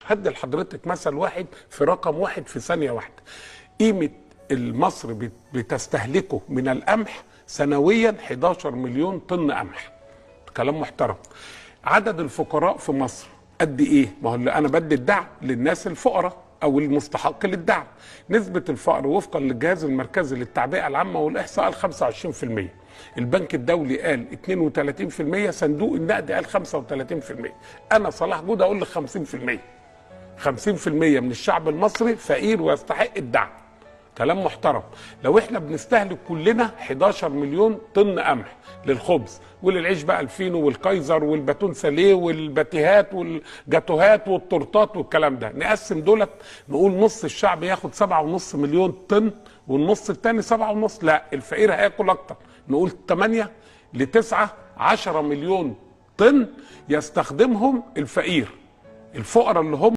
هدي لحضرتك مثل واحد في رقم واحد في ثانية واحدة. قيمة مصر بتستهلكه من القمح سنويا 11 مليون طن قمح. كلام محترم. عدد الفقراء في مصر قد ايه؟ ما هو اللي انا بدي الدعم للناس الفقراء او المستحق للدعم. نسبة الفقر وفقا للجهاز المركزي للتعبئة العامة والاحصاء قال 25%. البنك الدولي قال 32%، صندوق النقد قال 35%. انا صلاح جودة اقول لك 50%. 50% من الشعب المصري فقير ويستحق الدعم. كلام محترم. لو احنا بنستهلك كلنا 11 مليون طن قمح للخبز وللعيش بقى الفينو والكايزر والباتون ساليه والباتيهات والجاتوهات والتورتات والكلام ده، نقسم دولت نقول نص الشعب ياخد 7.5 مليون طن والنص التاني 7.5. لا، الفقير هياكل اكتر، نقول 8 ل 9 10 مليون طن يستخدمهم الفقير. الفقراء اللي هم